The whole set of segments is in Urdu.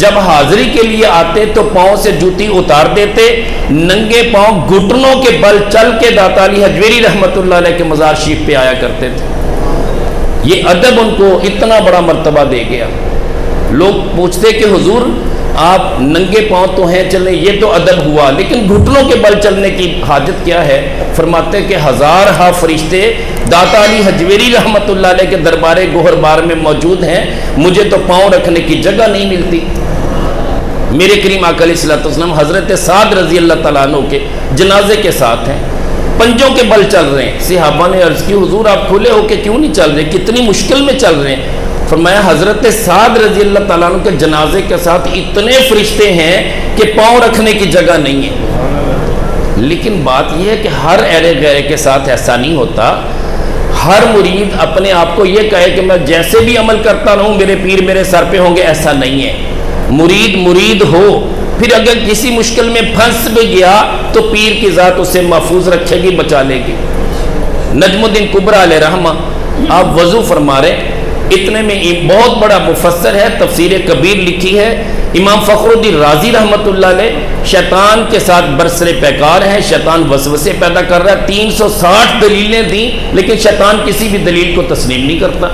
جب حاضری کے لیے آتے تو پاؤں سے جوتی اتار دیتے، ننگے پاؤں گھٹنوں کے بل چل کے داتا علی حجویری رحمۃ اللہ علیہ کے مزار شریف پہ آیا کرتے تھے۔ یہ ادب ان کو اتنا بڑا مرتبہ دے گیا۔ لوگ پوچھتے کہ حضور آپ ننگے پاؤں تو ہیں چلیں، یہ تو ادب ہوا، لیکن گھٹنوں کے بل چلنے کی حاجت کیا ہے؟ فرماتے کہ ہزارہ فرشتے داتا علی حجویری رحمۃ اللہ علیہ کے دربار گوہر بار میں موجود ہیں، مجھے تو پاؤں رکھنے کی جگہ نہیں ملتی۔ میرے کریم آقا علیہ الصلوۃ والسلام حضرت سعد رضی اللہ تعالیٰ عنہ کے جنازے کے ساتھ ہیں، پنجوں کے بل چل رہے ہیں۔ صحابہ نے عرض کی حضور آپ کھلے ہو کے کیوں نہیں چل رہے، کتنی مشکل میں چل رہے ہیں؟ فرمایا حضرت سعد رضی اللہ تعالیٰ عنہ کے جنازے کے ساتھ اتنے فرشتے ہیں کہ پاؤں رکھنے کی جگہ نہیں ہے۔ لیکن بات یہ ہے کہ ہر اہل غیرے کے ساتھ ایسا نہیں ہوتا۔ ہر مرید اپنے آپ کو یہ کہے کہ میں جیسے بھی عمل کرتا رہوں میرے پیر میرے سر پہ ہوں گے، ایسا نہیں ہے۔ مرید ہو، پھر اگر کسی مشکل میں پھنس بھی گیا تو پیر کی ذات اسے محفوظ رکھے گی، بچا لے گی۔ نجم الدین کبریٰ علیہ رحمہ آپ وضو فرما رہے، اتنے میں بہت بڑا مفسر ہے، تفسیر کبیر لکھی ہے امام فخر الدین رازی رحمۃ اللہ علیہ، شیطان کے ساتھ برسر پیکار ہے، شیطان وسوسے پیدا کر رہا ہے، 360 دلیلیں دیں لیکن شیطان کسی بھی دلیل کو تسلیم نہیں کرتا،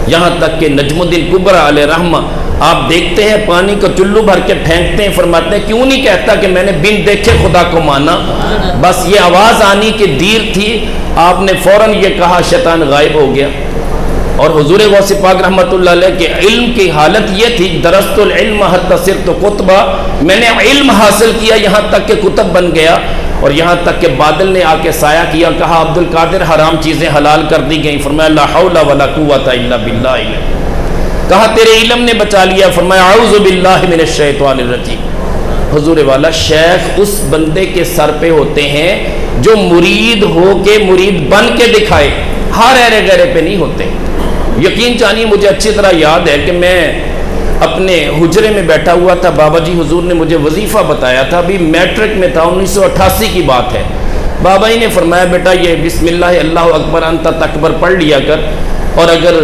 یہاں تک کہ نجم الدین کبریٰ علیہ رحمہ آپ دیکھتے ہیں پانی کو چلو بھر کے پھینکتے ہیں، فرماتے ہیں کیوں نہیں کہتا کہ میں نے بن دیکھے خدا کو مانا، بس یہ آواز آنی کی دیر تھی، آپ نے فوراً یہ کہا، شیطان غائب ہو گیا۔ اور حضور غوث پاک رحمۃ اللہ علیہ کے علم کی حالت یہ تھی، درست العلم حتی صرت کتبہ، میں نے علم حاصل کیا یہاں تک کہ کتب بن گیا، اور یہاں تک کہ بادل نے آ کے سایہ کیا، کہا عبد القادر حرام چیزیں حلال کر دی گئیں، فرمایا لا حول ولا قوت الا باللہ، کہا تیرے علم نے بچا لیا، فرمایا اعوذ باللہ من الشیطان الرجیم۔ حضور والا شیخ اس بندے کے سر پہ ہوتے ہیں جو مرید ہو کے مرید بن کے دکھائے، ہر ایرے گہرے پہ نہیں ہوتے۔ یقین جانیے مجھے اچھی طرح یاد ہے کہ میں اپنے حجرے میں بیٹھا ہوا تھا، بابا جی حضور نے مجھے وظیفہ بتایا تھا، ابھی میٹرک میں تھا، 1988 کی بات ہے۔ بابا جی نے فرمایا بیٹا یہ بسم اللہ اللہ اکبر انت تکبر پڑھ لیا کر، اور اگر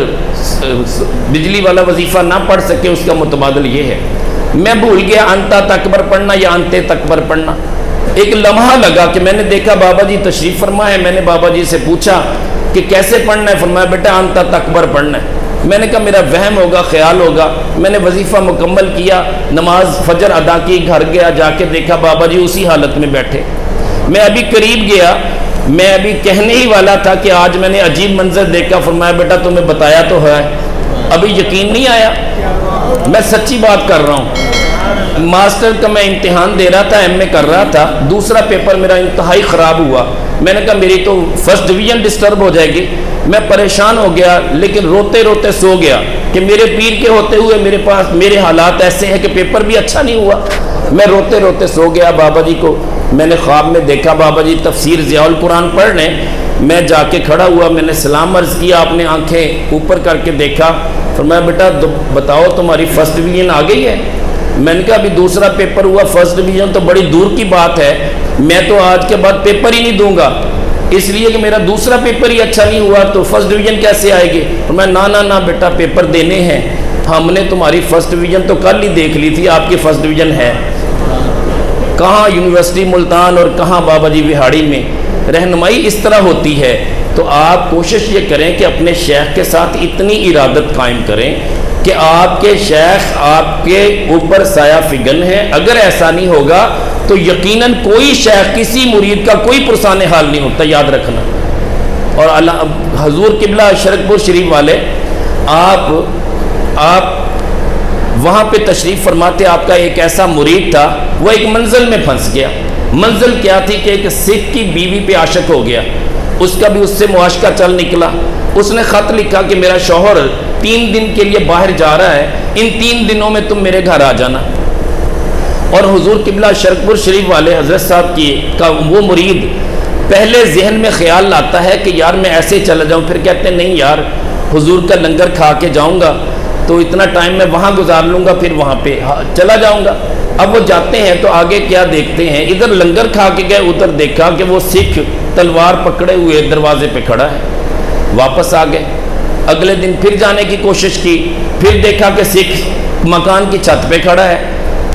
بجلی والا وظیفہ نہ پڑھ سکے اس کا متبادل یہ ہے۔ میں بھول گیا انتا تکبر پڑھنا یا انتے تکبر پڑھنا۔ ایک لمحہ لگا کہ میں نے دیکھا بابا جی تشریف فرما ہے، میں نے بابا جی سے پوچھا کہ کیسے پڑھنا ہے، فرمایا بیٹا انتا تکبر پڑھنا ہے۔ میں نے کہا میرا وہم ہوگا، خیال ہوگا۔ میں نے وظیفہ مکمل کیا، نماز فجر ادا کی، گھر گیا، جا کے دیکھا بابا جی اسی حالت میں بیٹھے۔ میں ابھی قریب گیا، میں ابھی کہنے ہی والا تھا کہ آج میں نے عجیب منظر دیکھا، فرمایا بیٹا تمہیں بتایا تو ہے، ابھی یقین نہیں آیا، میں سچی بات کر رہا ہوں۔ ماسٹر کا میں امتحان دے رہا تھا، ایم اے کر رہا تھا، دوسرا پیپر میرا انتہائی خراب ہوا، میں نے کہا میری تو فرسٹ ڈویژن ڈسٹرب ہو جائے گی، میں پریشان ہو گیا، لیکن روتے روتے سو گیا کہ میرے پیر کے ہوتے ہوئے میرے پاس میرے حالات ایسے ہیں کہ پیپر بھی اچھا نہیں ہوا، میں روتے روتے سو گیا۔ بابا جی کو میں نے خواب میں دیکھا، بابا جی تفسیر ضیاء القرآن پڑھ رہے ہیں، میں جا کے کھڑا ہوا، میں نے سلام عرض کیا، آپ نے آنکھیں اوپر کر کے دیکھا، فرمایا بیٹا بتاؤ تمہاری فرسٹ ڈویژن آ گئی ہے؟ میں نے کہا ابھی دوسرا پیپر ہوا، فرسٹ ڈویژن تو بڑی دور کی بات ہے، میں تو آج کے بعد پیپر ہی نہیں دوں گا، اس لیے کہ میرا دوسرا پیپر ہی اچھا نہیں ہوا تو فرسٹ ڈویژن کیسے آئے گی؟ فرمایا نہ بیٹا پیپر دینے ہیں، ہم نے تمہاری فرسٹ ڈویژن تو کل ہی دیکھ لی تھی، آپ کی فرسٹ ڈویژن ہے کہاں؟ یونیورسٹی ملتان اور کہاں بابا جی وہاڑی میں۔ رہنمائی اس طرح ہوتی ہے، تو آپ کوشش یہ کریں کہ اپنے شیخ کے ساتھ اتنی ارادت قائم کریں کہ آپ کے شیخ آپ کے اوپر سایہ فگن ہے۔ اگر ایسا نہیں ہوگا تو یقیناً کوئی شیخ کسی مرید کا کوئی پرسان حال نہیں ہوتا، یاد رکھنا۔ اور حضور قبلہ شرک پور شریف والے آپ وہاں پہ تشریف فرماتے، آپ کا ایک ایسا مرید تھا، وہ ایک منزل میں پھنس گیا۔ منزل کیا تھی کہ ایک سکھ کی بیوی پہ عاشق ہو گیا، اس کا بھی اس سے معاشقہ چل نکلا۔ اس نے خط لکھا کہ میرا شوہر 3 دن کے لیے باہر جا رہا ہے، ان 3 دنوں میں تم میرے گھر آ جانا۔ اور حضور قبلہ شرک پور شریف والے حضرت صاحب کا وہ مرید پہلے ذہن میں خیال آتا ہے کہ یار میں ایسے چلا جاؤں، پھر کہتے ہیں نہیں یار حضور کا لنگر کھا کے جاؤں گا تو اتنا ٹائم میں وہاں گزار لوں گا، پھر وہاں پہ چلا جاؤں گا۔ اب وہ جاتے ہیں تو آگے کیا دیکھتے ہیں، ادھر لنگر کھا کے گئے، ادھر دیکھا کہ وہ سکھ تلوار پکڑے ہوئے دروازے پہ کھڑا ہے۔ واپس آ گئے، اگلے دن پھر جانے کی کوشش کی، پھر دیکھا کہ سکھ مکان کی چھت پہ کھڑا ہے،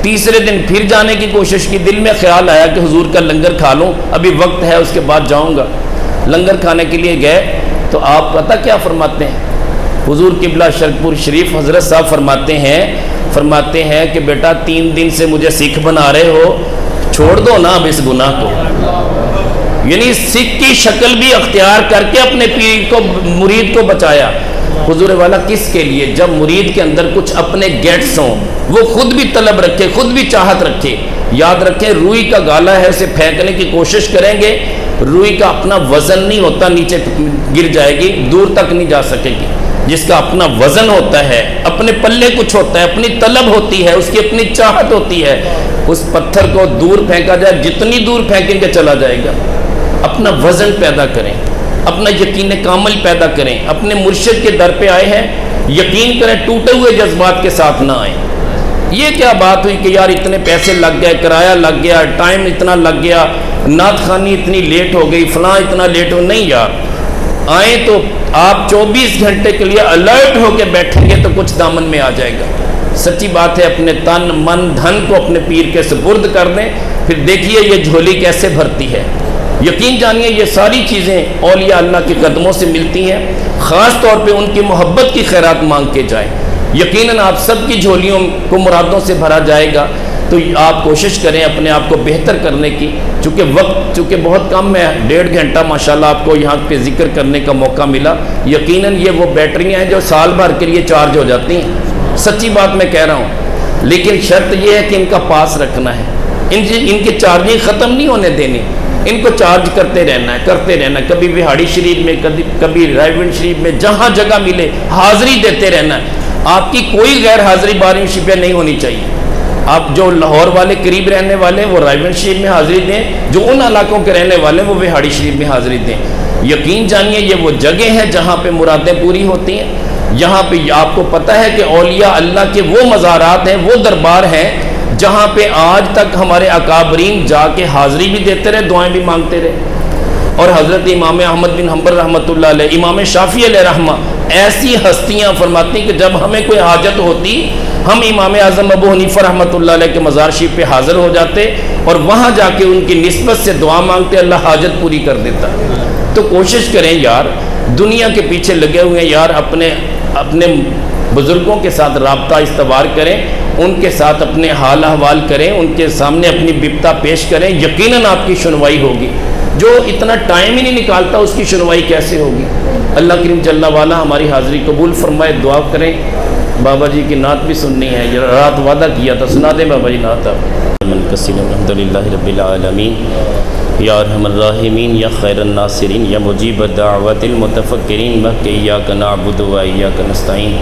تیسرے دن پھر جانے کی کوشش کی، دل میں خیال آیا کہ حضور کا لنگر کھا لوں، ابھی وقت ہے اس کے بعد جاؤں گا۔ لنگر کھانے کے لیے گئے تو آپ پتہ کیا فرماتے ہیں؟ حضور قبلہ شرک پور شریف حضرت صاحب فرماتے ہیں کہ بیٹا 3 دن سے مجھے سکھ بنا رہے ہو، چھوڑ دو نا اب اس گناہ کو۔ یعنی سکھ کی شکل بھی اختیار کر کے اپنے پیر کو، مرید کو بچایا۔ حضور والا کس کے لیے؟ جب مرید کے اندر کچھ اپنے گیٹس ہوں، وہ خود بھی طلب رکھے، خود بھی چاہت رکھے۔ یاد رکھیں روئی کا گالا ہے، اسے پھینکنے کی کوشش کریں گے، روئی کا اپنا وزن نہیں ہوتا، نیچے گر جائے گی، دور تک نہیں جا سکے گی۔ جس کا اپنا وزن ہوتا ہے، اپنے پلے کچھ ہوتا ہے، اپنی طلب ہوتی ہے، اس کی اپنی چاہت ہوتی ہے، اس پتھر کو دور پھینکا جائے، جتنی دور پھینکیں گے چلا جائے گا۔ اپنا وزن پیدا کریں، اپنا یقین کامل پیدا کریں۔ اپنے مرشد کے در پہ آئے ہیں، یقین کریں، ٹوٹے ہوئے جذبات کے ساتھ نہ آئیں۔ یہ کیا بات ہوئی کہ یار اتنے پیسے لگ گئے، کرایہ لگ گیا، ٹائم اتنا لگ گیا، نعت خوانی اتنی لیٹ ہو گئی، فلاں اتنا لیٹ ہو، نہیں یار، آئیں تو آپ 24 گھنٹے کے لیے الرٹ ہو کے بیٹھیں گے تو کچھ دامن میں آ جائے گا۔ سچی بات ہے، اپنے تن من دھن کو اپنے پیر کے سپرد کر دیں، پھر دیکھیے یہ جھولی کیسے بھرتی ہے۔ یقین جانیے یہ ساری چیزیں اولیاء اللہ کے قدموں سے ملتی ہیں، خاص طور پہ ان کی محبت کی خیرات مانگ کے جائیں، یقیناً آپ سب کی جھولیوں کو مرادوں سے بھرا جائے گا۔ تو آپ کوشش کریں اپنے آپ کو بہتر کرنے کی، چونکہ بہت کم ہے، 1.5 گھنٹہ ماشاءاللہ آپ کو یہاں پہ ذکر کرنے کا موقع ملا۔ یقیناً یہ وہ بیٹریاں ہیں جو سال بھر کے لیے چارج ہو جاتی ہیں، سچی بات میں کہہ رہا ہوں، لیکن شرط یہ ہے کہ ان کا پاس رکھنا ہے، ان کی چارجنگ ختم نہیں ہونے دینی، ان کو چارج کرتے رہنا ہے، کبھی وہاڑی شریف میں، کبھی رائے شریف میں، جہاں جگہ ملے حاضری دیتے رہنا ہے۔ آپ کی کوئی غیر حاضری 12ویں شب نہیں ہونی چاہیے۔ آپ جو لاہور والے قریب رہنے والے وہ رائے شریف میں حاضری دیں، جو ان علاقوں کے رہنے والے وہ وہاڑی شریف میں حاضری دیں۔ یقین جانیے یہ وہ جگہ ہیں جہاں پہ مرادیں پوری ہوتی ہیں، یہاں پہ آپ کو پتہ ہے کہ اولیاء اللہ کے وہ مزارات ہیں، وہ دربار ہیں جہاں پہ آج تک ہمارے اکابرین جا کے حاضری بھی دیتے رہے، دعائیں بھی مانگتے رہے۔ اور حضرت امام احمد بن حنبل رحمۃ اللہ علیہ، امام شافعی علیہ رحمہ، ایسی ہستیاں فرماتی کہ جب ہمیں کوئی حاجت ہوتی ہم امام اعظم ابو حنیفہ رحمۃ اللہ علیہ کے مزار شریف پہ حاضر ہو جاتے اور وہاں جا کے ان کی نسبت سے دعا مانگتے، اللہ حاجت پوری کر دیتا۔ تو کوشش کریں یار، دنیا کے پیچھے لگے ہوئے ہیں یار، اپنے بزرگوں کے ساتھ رابطہ استوار کریں، ان کے ساتھ اپنے حال احوال کریں، ان کے سامنے اپنی بپتا پیش کریں، یقیناً آپ کی سنوائی ہوگی۔ جو اتنا ٹائم ہی نہیں نکالتا اس کی سنوائی کیسے ہوگی؟ اللہ کریم جل والا ہماری حاضری قبول فرمائے۔ دعا کریں، بابا جی کی نعت بھی سننی ہے، رات وعدہ کیا تھا، سنا دیں بابا جی نعت آپ۔ الحمدللہ رب العالمین، یا ارحم الراحمین، یا خیر الناصرین، یا مجیب دعوت المتفکرین، ایاک نعبد و ایاک نستعین۔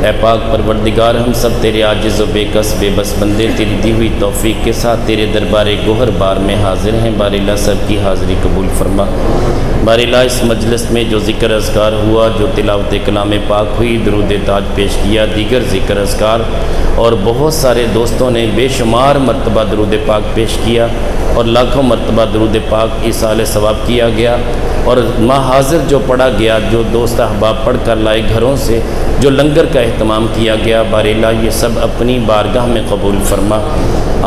اے پاک پروردگار، ہم سب تیرے عاجز و بے کس بے بس بندے، تیری دی ہوئی توفیق کے ساتھ تیرے دربار گوہر بار میں حاضر ہیں۔ بار اللہ سب کی حاضری قبول فرما۔ بار اللہ اس مجلس میں جو ذکر اذکار ہوا، جو تلاوت کلام پاک ہوئی، درود تاج پیش کیا، دیگر ذکر اذکار، اور بہت سارے دوستوں نے بے شمار مرتبہ درود پاک پیش کیا، اور لاکھوں مرتبہ درود پاک ایصال ثواب کیا گیا، اور ماہ حاضر جو پڑھا گیا، جو دوست احباب پڑھ کر لائے گھروں سے، جو لنگر کا اہتمام کیا گیا، بار اللہ یہ سب اپنی بارگاہ میں قبول فرما۔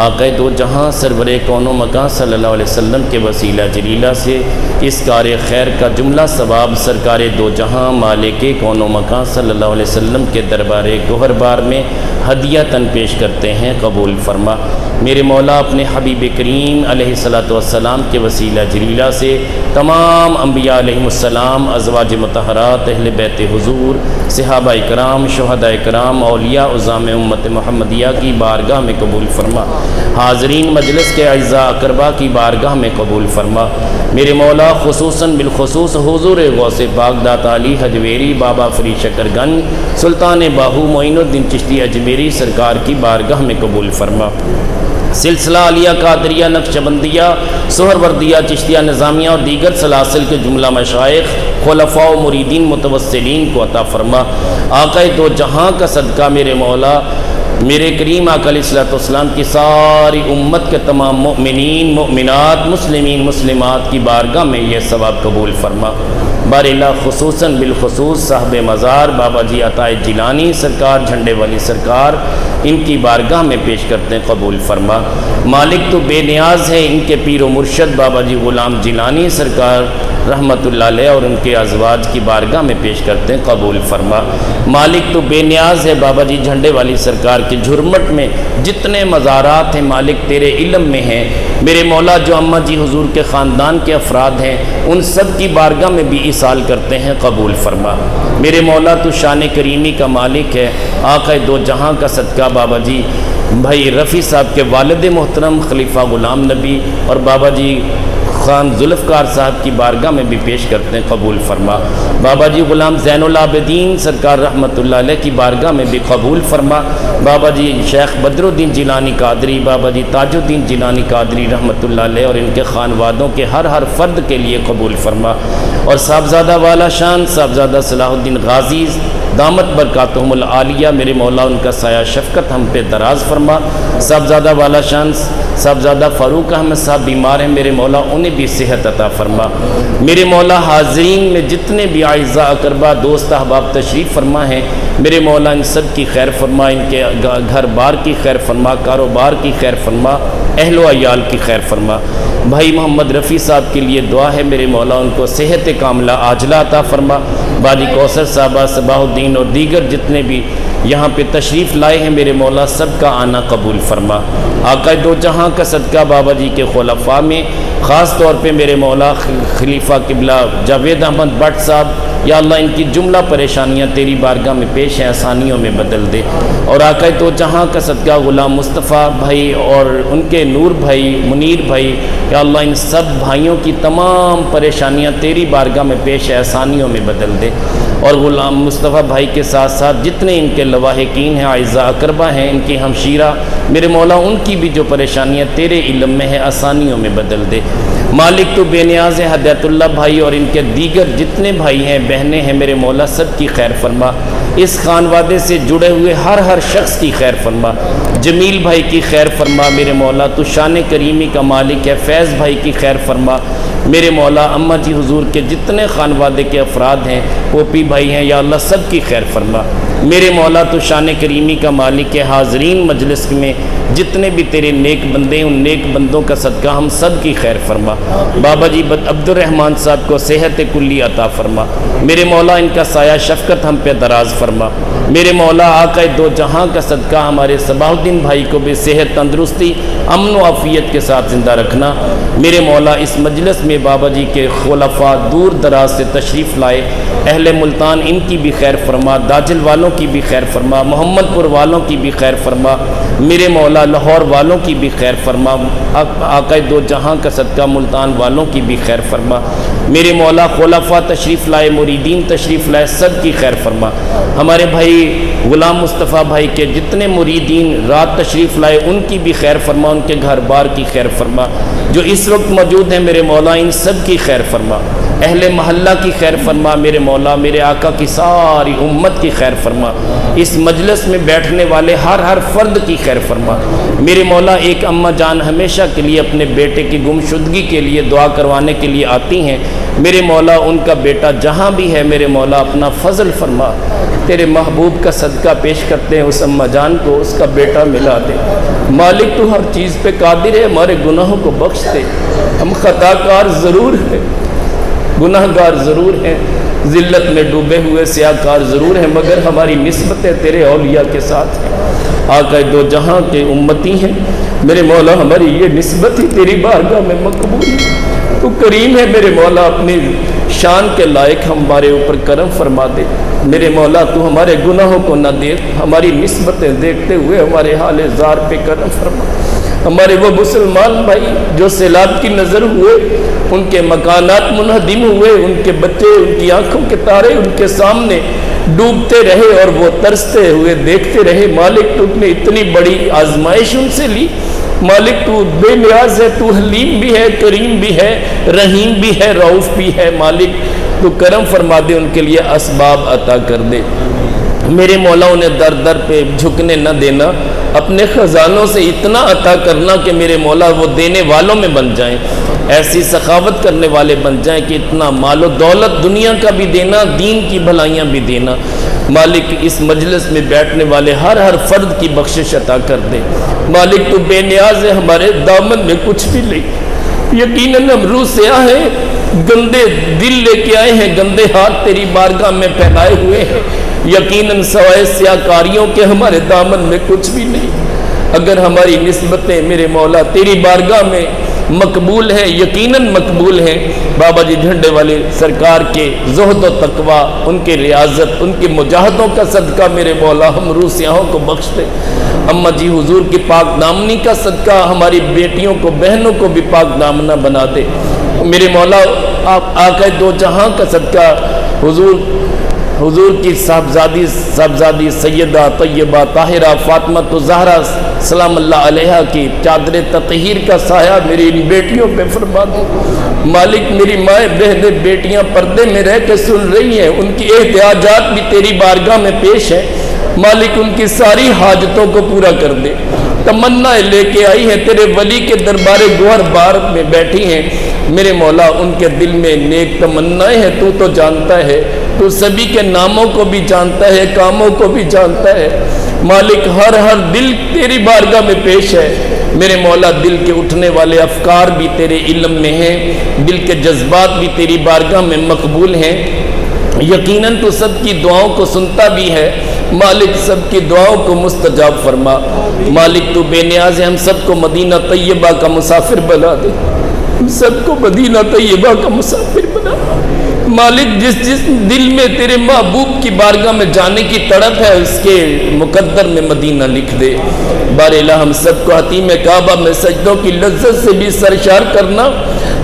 آقا دو جہاں سرور کون و مکان صلی اللہ علیہ وسلم کے وسیلہ جلیلہ سے اس کار خیر کا جملہ ثواب سرکار دو جہاں مالک کون و مکان صلی اللہ علیہ وسلم کے دربار گوہر بار میں ہدیہ تن پیش کرتے ہیں، قبول فرما۔ میرے مولا اپنے حبیب کریم علیہ الصلوۃ والسلام کے وسیلہ جلیلہ سے تمام انبیاء علیہم السلام، ازواج مطہرات، اہل بیت حضور، صحابہ کرام، شہداء کرام، اولیاء عظام امت محمدیہ کی بارگاہ میں قبول فرما۔ حاضرین مجلس کے اعزاء اقربا کی بارگاہ میں قبول فرما۔ میرے مولا خصوصاً بالخصوص حضور غوث پاک داتا علی حجویری، بابا فری شکر گنج، سلطان باہو معین الدین چشتی اجمیری سرکار کی بارگاہ میں قبول فرما۔ سلسلہ علیہ قادریہ نقشبندیہ سہروردیہ چشتیہ نظامیہ اور دیگر سلاسل کے جملہ مشائخ، خلفاء و مریدین متوسلین کو عطا فرما۔ آقا دو جہاں کا صدقہ میرے مولا، میرے کریم آقا علیہ الصلوۃ والسلام کی ساری امت کے تمام مؤمنین، مؤمنات، مسلمین، مسلمات کی بارگاہ میں یہ ثواب قبول فرما۔ بارلا خصوصاً بالخصوص صاحب مزار بابا جی عطا جیلانی سرکار جھنڈے والی سرکار، ان کی بارگاہ میں پیش کرتے ہیں، قبول فرما۔ مالک تو بے نیاز ہے، ان کے پیر و مرشد بابا جی غلام جیلانی سرکار رحمت اللہ علیہ اور ان کے ازواج کی بارگاہ میں پیش کرتے ہیں، قبول فرما۔ مالک تو بے نیاز ہے، بابا جی جھنڈے والی سرکار کے جھرمٹ میں جتنے مزارات ہیں مالک تیرے علم میں ہیں، میرے مولا جو اماں جی حضور کے خاندان کے افراد ہیں ان سب کی بارگاہ میں بھی ایصال کرتے ہیں، قبول فرما۔ میرے مولا تو شان کریمی کا مالک ہے، آقا دو جہاں کا صدقہ بابا جی بھائی رفیع صاحب کے والد محترم خلیفہ غلام نبی اور بابا جی خان ذوالفقار صاحب کی بارگاہ میں بھی پیش کرتے ہیں، قبول فرما۔ بابا جی غلام زین العابدین سرکار رحمت اللہ علیہ کی بارگاہ میں بھی قبول فرما۔ بابا جی شیخ بدر الدین جیلانی قادری، بابا جی تاج الدین جیلانی قادری رحمت اللہ علیہ اور ان کے خانوادوں کے ہر فرد کے لیے قبول فرما۔ اور صاحبزادہ والا شان صاحبزادہ صلاح الدین غازی دامت برکاتہم العالیہ، میرے مولا ان کا سایہ شفقت ہم پہ دراز فرما۔ صاحبزادہ والا شان صاحبزادہ فاروق احمد صاحب بیمار ہیں، میرے مولا انہیں بھی صحت عطا فرما۔ میرے مولا حاضرین میں جتنے بھی اعزاء اقربا دوست احباب تشریف فرما ہیں، میرے مولا ان سب کی خیر فرما، ان کے گھر بار کی خیر فرما، کاروبار کی خیر فرما، اہل و عیال کی خیر فرما۔ بھائی محمد رفیع صاحب کے لیے دعا ہے، میرے مولا ان کو صحت کاملہ عاجلہ عطا فرما۔ باجی کوثر صاحبہ، صباح الدین اور دیگر جتنے بھی یہاں پہ تشریف لائے ہیں، میرے مولا سب کا آنا قبول فرما۔ آقا دو جہاں کا صدقہ بابا جی کے خلفاء میں خاص طور پہ میرے مولا خلیفہ قبلہ جاوید احمد بٹ صاحب، یا اللہ ان کی جملہ پریشانیاں تیری بارگاہ میں پیش ہیں، آسانیوں میں بدل دے۔ اور آقا تو جہاں کا صدقہ غلام مصطفیٰ بھائی اور ان کے نور بھائی منیر بھائی، یا اللہ ان سب بھائیوں کی تمام پریشانیاں تیری بارگاہ میں پیش ہے، آسانیوں میں بدل دے۔ اور غلام مصطفیٰ بھائی کے ساتھ ساتھ جتنے ان کے لواحقین ہیں، اعزاء اقربا ہیں، ان کی ہمشیرہ، میرے مولا ان کی بھی جو پریشانیاں تیرے علم میں ہے، آسانیوں میں بدل دے۔ مالک تو بے نیاز ہے، ہدایت اللہ بھائی اور ان کے دیگر جتنے بھائی ہیں بہنیں ہیں، میرے مولا سب کی خیر فرما۔ اس خانوادے سے جڑے ہوئے ہر شخص کی خیر فرما۔ جمیل بھائی کی خیر فرما، میرے مولا تو شان کریمی کا مالک ہے، فیض بھائی کی خیر فرما۔ میرے مولا اماں جی حضور کے جتنے خانوادے کے افراد ہیں، پوپی بھائی ہیں، یا اللہ سب کی خیر فرما۔ میرے مولا تو شان کریمی کا مالک ہے، حاضرین مجلس میں جتنے بھی تیرے نیک بندے ہیں، ان نیک بندوں کا صدقہ ہم سب کی خیر فرما۔ بابا جی عبد الرحمن صاحب کو صحت کلی عطا فرما، میرے مولا ان کا سایہ شفقت ہم پہ دراز فرما۔ میرے مولا آقا دو جہاں کا صدقہ ہمارے صباح الدین بھائی کو بھی صحت تندرستی امن و عافیت کے ساتھ زندہ رکھنا۔ میرے مولا اس مجلس میں بابا جی کے خلفاء دور دراز سے تشریف لائے، اہل ملتان ان کی بھی خیر فرما، داجل والوں کی بھی خیر فرما، محمد پور والوں کی بھی خیر فرما، میرے مولا لاہور والوں کی بھی خیر فرما، آقا دو جہاں کا صدقہ ملتان والوں کی بھی خیر فرما۔ میرے مولا خلفاء تشریف لائے، مریدین تشریف لائے، سب کی خیر فرما۔ ہمارے بھائی غلام مصطفیٰ بھائی کے جتنے مریدین رات تشریف لائے ان کی بھی خیر فرما، ان کے گھر بار کی خیر فرما۔ جو اس وقت موجود ہیں میرے مولا ان سب کی خیر فرما، اہل محلہ کی خیر فرما، میرے مولا میرے آقا کی ساری امت کی خیر فرما، اس مجلس میں بیٹھنے والے ہر فرد کی خیر فرما۔ میرے مولا ایک اماں جان ہمیشہ کے لیے اپنے بیٹے کی گمشدگی کے لیے دعا کروانے کے لیے آتی ہیں، میرے مولا ان کا بیٹا جہاں بھی ہے میرے مولا اپنا فضل فرما، تیرے محبوب کا صدقہ پیش کرتے ہیں اس اماں جان کو اس کا بیٹا ملا دے۔ مالک تو ہر چیز پہ قادر ہے، ہمارے گناہوں کو بخش دے، ہم خطا کار ضرور ہیں، گناہ گار ضرور ہیں، ذلت میں ڈوبے ہوئے سیاہ کار ضرور ہیں، مگر ہماری نسبتیں تیرے اولیاء کے ساتھ ہیں۔ آقا دو جہاں کے امتی ہیں، میرے مولا ہماری یہ نسبت ہی تیری بارگاہ میں مقبول ہے۔ تو کریم ہے میرے مولا، اپنی شان کے لائق ہمارے اوپر کرم فرما دے۔ میرے مولا تو ہمارے گناہوں کو نہ دیکھ، ہماری نسبتیں دیکھتے ہوئے ہمارے حال زار پہ کرم فرما۔ ہمارے وہ مسلمان بھائی جو سیلاب کی نظر ہوئے، ان کے مکانات منہدم ہوئے، ان کے بچے ان کی آنکھوں کے تارے ان کے سامنے ڈوبتے رہے اور وہ ترستے ہوئے دیکھتے رہے، مالک تو نے اتنی بڑی آزمائش ان سے لی، مالک تو بے نیاز ہے، تو حلیم بھی ہے، کریم بھی ہے، رحیم بھی ہے، رؤوف بھی ہے، مالک تو کرم فرما دے، ان کے لیے اسباب عطا کر دے۔ میرے مولا انہیں در در پہ جھکنے نہ دینا، اپنے خزانوں سے اتنا عطا کرنا کہ میرے مولا وہ دینے والوں میں بن جائیں، ایسی سخاوت کرنے والے بن جائیں کہ اتنا مال و دولت دنیا کا بھی دینا، دین کی بھلائیاں بھی دینا۔ مالک اس مجلس میں بیٹھنے والے ہر فرد کی بخشش عطا کر دے۔ مالک تو بے نیاز ہے، ہمارے دامن میں کچھ بھی نہیں، یقیناً ہم روح سیاہ ہیں، گندے دل لے کے آئے ہیں، گندے ہاتھ تیری بارگاہ میں پھیلائے ہوئے ہیں، یقیناً سوائے سیاہ کاریوں کے ہمارے دامن میں کچھ بھی نہیں۔ اگر ہماری نسبتیں میرے مولا تیری بارگاہ میں مقبول ہیں، یقیناً مقبول ہیں، بابا جی جھنڈے والے سرکار کے زہد و تقوی، ان کے ریاضت، ان کی مجاہدوں کا صدقہ میرے مولا ہم روح سیاہوں کو بخش دے۔ اماں جی حضور کی پاک دامنی کا صدقہ ہماری بیٹیوں کو، بہنوں کو بھی پاک دامنہ بنا دے۔ میرے مولا آپ آقا دو جہاں کا صدقہ حضور کی صاحبزادی سیدہ طیبہ طاہرہ فاطمہ الزہرا سلام اللہ علیہا کی چادر تطہیر کا سایہ میری ان بیٹیوں پہ فرما دو۔ مالک میری مائیں بہنیں بیٹیاں پردے میں رہ کے سن رہی ہیں، ان کی احتیاجات بھی تیری بارگاہ میں پیش ہیں، مالک ان کی ساری حاجتوں کو پورا کر دے۔ تمنا لے کے آئی ہیں، تیرے ولی کے دربار گوہر بار میں بیٹھی ہیں، میرے مولا ان کے دل میں نیک تمنائیں ہیں، تو جانتا ہے، تو سبھی کے ناموں کو بھی جانتا ہے، کاموں کو بھی جانتا ہے۔ مالک ہر دل تیری بارگاہ میں پیش ہے، میرے مولا دل کے اٹھنے والے افکار بھی تیرے علم میں ہیں، دل کے جذبات بھی تیری بارگاہ میں مقبول ہیں، یقیناً تو سب کی دعاؤں کو سنتا بھی ہے، مالک سب کی دعاؤں کو مستجاب فرما۔ مالک تو بے نیاز ہے، ہم سب کو مدینہ طیبہ کا مسافر بنا دے، ہم سب کو مدینہ طیبہ کا مسافر بنا۔ مالک جس دل میں تیرے محبوب کی بارگاہ میں جانے کی تڑپ ہے، اس کے مقدر میں مدینہ لکھ دے۔ بار الہ ہم سب کو حتیم کعبہ میں سجدوں کی لذت سے بھی سرشار کرنا،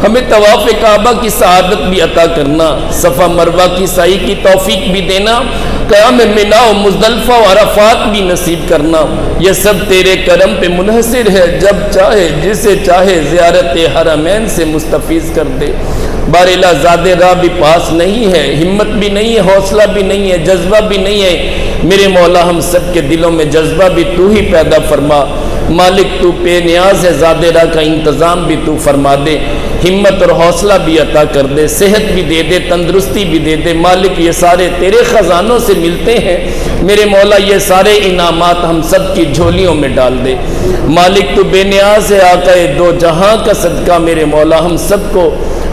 ہمیں طواف کعبہ کی سعادت بھی عطا کرنا، صفا مروہ کی سعی کی توفیق بھی دینا، قیام منا و مزدلفہ و عرفات بھی نصیب کرنا۔ یہ سب تیرے کرم پہ منحصر ہے، جب چاہے جسے چاہے زیارت حرمین سے مستفیض کر دے۔ بار الہ زادے راہ بھی پاس نہیں ہے، ہمت بھی نہیں ہے، حوصلہ بھی نہیں ہے، جذبہ بھی نہیں ہے، میرے مولا ہم سب کے دلوں میں جذبہ بھی تو ہی پیدا فرما۔ مالک تو بے نیاز ہے، زادے راہ کا انتظام بھی تو فرما دے، ہمت اور حوصلہ بھی عطا کر دے، صحت بھی دے دے، تندرستی بھی دے دے۔ مالک یہ سارے تیرے خزانوں سے ملتے ہیں، میرے مولا یہ سارے انعامات ہم سب کی جھولیوں میں ڈال دے۔ مالک تو بے نیاز ہے، آقا دو جہاں کا صدقہ میرے مولا ہم سب کو،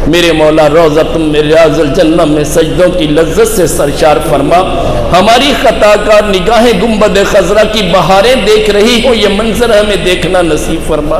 میرے مولا روضۃ من ریاض الجنہ میں سجدوں کی لذت سے سرشار فرما۔ ہماری خطا کار نگاہیں گنبد خضرا کی بہاریں دیکھ رہی ہوں، یہ منظر ہمیں دیکھنا نصیب فرما۔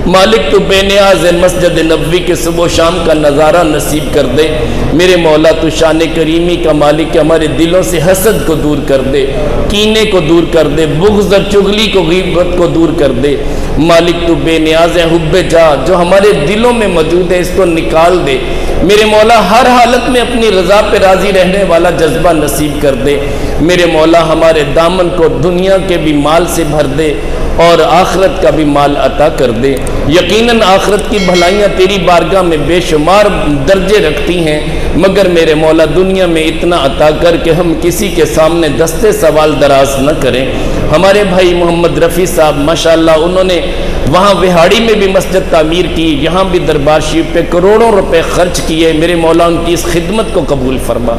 مالک تو بے نیاز ہے، مسجد نبوی کے صبح و شام کا نظارہ نصیب کر دے، میرے مولا تو شان کریمی کا مالک، ہمارے دلوں سے حسد کو دور کر دے، کینے کو دور کر دے، بغض اور چغلی کو، غیبت کو دور کر دے۔ مالک تو بے نیاز ہے، حب جا جو ہمارے دلوں میں موجود ہے اس کو نکال دے، میرے مولا ہر حالت میں اپنی رضا پہ راضی رہنے والا جذبہ نصیب کر دے۔ میرے مولا ہمارے دامن کو دنیا کے بھی مال سے بھر دے اور آخرت کا بھی مال عطا کر دے۔ یقیناً آخرت کی بھلائیاں تیری بارگاہ میں بے شمار درجے رکھتی ہیں، مگر میرے مولا دنیا میں اتنا عطا کر کہ ہم کسی کے سامنے دستے سوال دراز نہ کریں۔ ہمارے بھائی محمد رفیع صاحب ماشاءاللہ انہوں نے وہاں وہاڑی میں بھی مسجد تعمیر کی، یہاں بھی دربار شریف پہ کروڑوں روپے خرچ کیے، میرے مولا ان کی اس خدمت کو قبول فرما،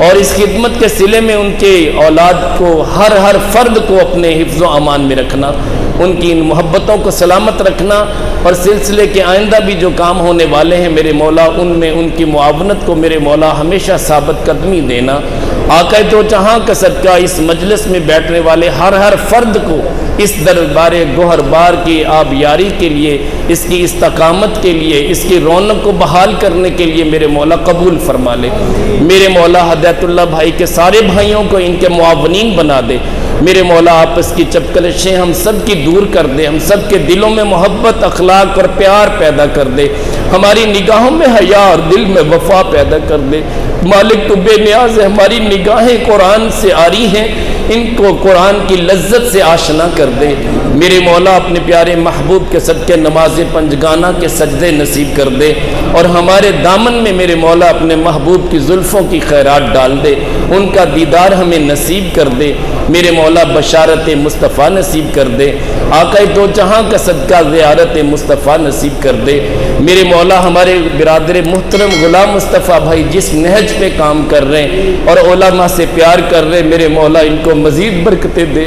اور اس خدمت کے صلے میں ان کے اولاد کو، ہر فرد کو اپنے حفظ و امان میں رکھنا، ان کی ان محبتوں کو سلامت رکھنا، اور سلسلے کے آئندہ بھی جو کام ہونے والے ہیں میرے مولا ان میں ان کی معاونت کو میرے مولا ہمیشہ ثابت قدمی دینا۔ آقا تو جہاں کا صدقہ اس مجلس میں بیٹھنے والے ہر فرد کو اس دربار گوہر بار کی آبیاری کے لیے، اس کی استقامت کے لیے، اس کی رونق کو بحال کرنے کے لیے میرے مولا قبول فرما لے۔ میرے مولا ہدایت اللہ بھائی کے سارے بھائیوں کو ان کے معاونین بنا دے، میرے مولا آپس کی چپکلشیں ہم سب کی دور کر دے، ہم سب کے دلوں میں محبت، اخلاق اور پیار پیدا کر دے، ہماری نگاہوں میں حیا اور دل میں وفا پیدا کر دے۔ مالک تو بے نیاز ہے، ہماری نگاہیں قرآن سے آری ہیں، ان کو قرآن کی لذت سے آشنا کر دے۔ میرے مولا اپنے پیارے محبوب کے صدقے نماز پنجگانہ کے سجدے نصیب کر دے، اور ہمارے دامن میں میرے مولا اپنے محبوب کی زلفوں کی خیرات ڈال دے، ان کا دیدار ہمیں نصیب کر دے۔ میرے مولا بشارت مصطفیٰ نصیب کر دے، آقا دو جہاں کا صدقہ زیارت مصطفیٰ نصیب کر دے۔ میرے مولا ہمارے برادر محترم غلام مصطفیٰ بھائی جس نہج پہ کام کر رہے ہیں اور علماء سے پیار کر رہے، میرے مولا ان کو مزید برکتیں دے،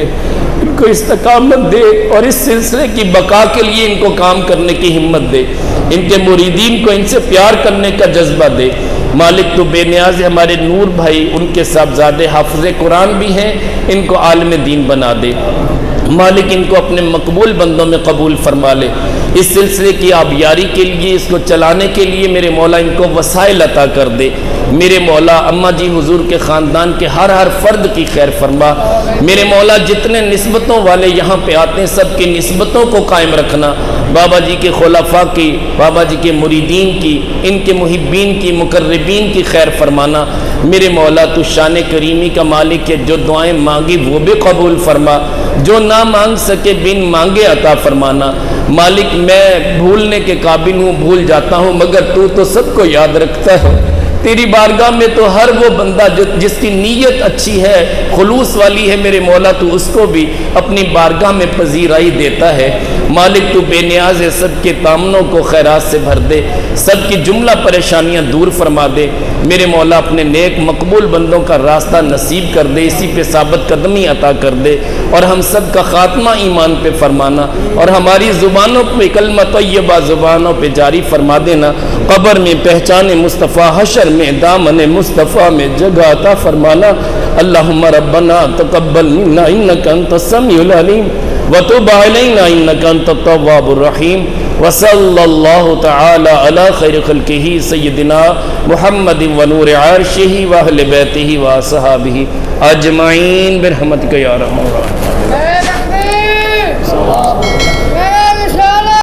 ان کو استقامت دے، اور اس سلسلے کی بقا کے لیے ان کو کام کرنے کی ہمت دے، ان کے مریدین کو ان سے پیار کرنے کا جذبہ دے۔ مالک تو بے نیاز ہے، ہمارے نور بھائی ان کے صاحبزادے حافظ قرآن بھی ہیں، ان کو عالم دین بنا دے۔ مالک ان کو اپنے مقبول بندوں میں قبول فرما لے، اس سلسلے کی آبیاری کے لیے، اس کو چلانے کے لیے میرے مولا ان کو وسائل عطا کر دے۔ میرے مولا اماں جی حضور کے خاندان کے ہر فرد کی خیر فرما۔ میرے مولا جتنے نسبتوں والے یہاں پہ آتے ہیں سب کی نسبتوں کو قائم رکھنا، بابا جی کے خلفاء کی، بابا جی کے مریدین کی، ان کے محبین کی، مقربین کی خیر فرمانا۔ میرے مولا تو شان کریمی کا مالک ہے، جو دعائیں مانگی وہ بھی قبول فرما، جو نہ مانگ سکے بن مانگے عطا فرمانا۔ مالک میں بھولنے کے قابل ہوں، بھول جاتا ہوں، مگر تو سب کو یاد رکھتا ہے۔ تیری بارگاہ میں تو ہر وہ بندہ جس کی نیت اچھی ہے، خلوص والی ہے، میرے مولا تو اس کو بھی اپنی بارگاہ میں پذیرائی دیتا ہے۔ مالک تو بے نیاز ہے، سب کے تامنوں کو خیرات سے بھر دے، سب کی جملہ پریشانیاں دور فرما دے۔ میرے مولا اپنے نیک مقبول بندوں کا راستہ نصیب کر دے، اسی پہ ثابت قدمی عطا کر دے، اور ہم سب کا خاتمہ ایمان پہ فرمانا، اور ہماری زبانوں پہ کلمہ طیبہ زبانوں پہ جاری فرما دینا۔ قبر میں پہچان مصطفیٰ، حشر میں دامن مصطفیٰ میں جگہ عطا فرمانا۔ اللہم ربنا تقبل منا انک انت السمیع العلیم وتب علینا انک انت التواب الرحیم، وصلی اللہ تعالی علی خیر خلقہ سیدنا محمد ونور عرشہ واہل بیتہ واصحابہ اجمعین برحمتک یا ارحم الراحمین۔